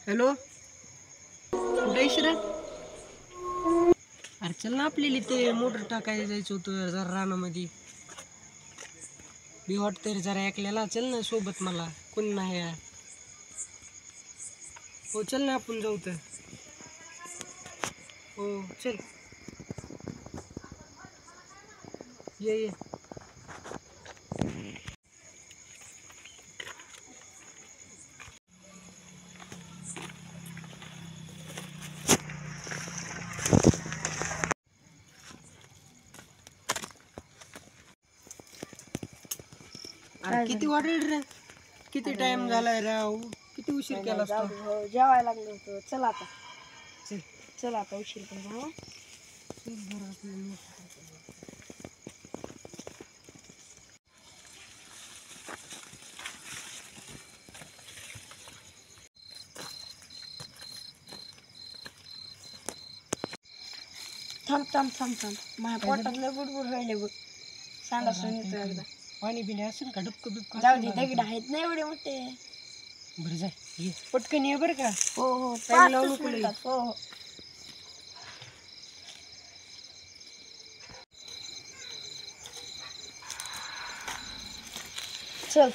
Hello, कुठे आहेस रे? अरे चल ना, आपल्याला ते मोटर टाकायला जायचं होतं जरा रानामध्ये. मी वाटतंय रे जरा ऐकलेला. चल ना सोबत, मला कोण नाही आहे. हो चल ना, आपण जाऊ तर. हो चल, ये. अरे किती वाटेल रे, किती टाइम झालाय राव, किती उशीर केला असतो. जेवायला लागलो होतो. चल आता, चल चल आता, उशीर पण झाला. थांब थांब थांब थांब, माझ्या पोटात लय बुडबुड राहिले बघ. सांगा सुनीत एकदा. पाणी बिणी असेल का? डुबक बिबक जाऊ दे, दगड आहेत ना एवढे मोठे. बरं जाय, ये पटकन ये बरं का. हो हो, टाइम लावू 5 नको लई. मिनिटात. हो हो, चल.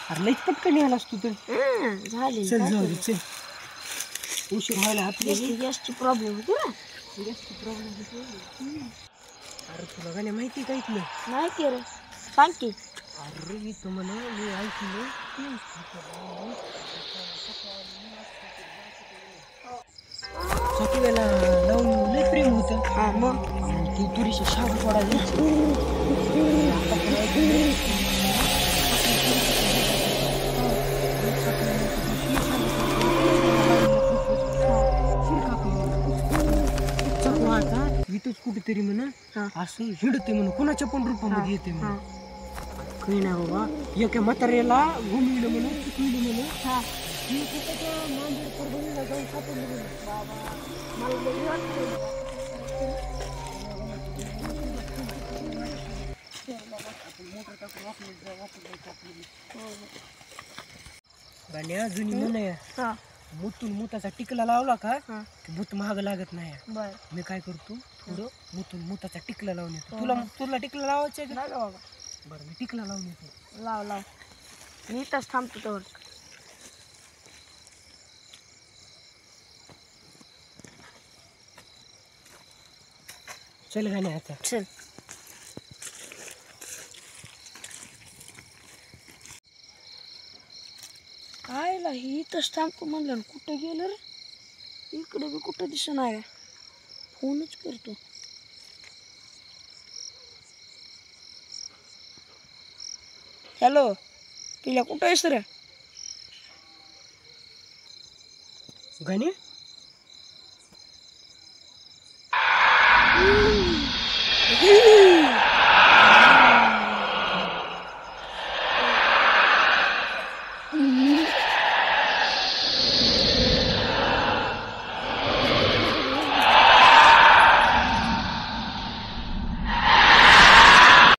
अरे लईच पटकन यायला असतो तर. झाली. चल जाऊ दे, चल. उशीर व्हायला आपली गॅसची प्रॉब्लेम होती ना. गॅसची प्रॉब्लेम होती. अरे तुला गाणे माहिती का इथलं? नाही की रे, सांग की. अरे इथं म्हणा, मी ऐकलं वेळेला लावून लय प्रेम होतं. हा मग ती तुरीशी शाबू सोडायला इथंच कुठेतरी म्हणा असं हिडते म्हणून, कुणाच्या पण रूपामध्ये येते म्हणून. काही ना बाबा, एका म्हाताऱ्याला घुमविलं म्हणून, चुकविलं म्हणून. ती स्वतःच्या मांजर परभणीला जाऊन सापडली म्हणून. बाबा, मला लई वाटतं. गाण्या जुनी म्हणे, मुतून मुताचा टिकला लावला का की भूत महाग लागत नाही. बर, मी काय करतो, थोडं मुतून मुताचा टिकला लावून येतो. तुला टिकला लावायचं आहे का? नाही का बाबा? बरं, मी टिकला लावून येतो. लाव लाव, मी इथंच थांबतो तर. चल गाण्या आता. चल. आयला ही इथंच थांबतो म्हणलं, कुठं गेलं रे? इकडे बी कुठं दिसणार आहे. फोनच करतो. हॅलो, किल्या कुठं आहेस रे? गाण्या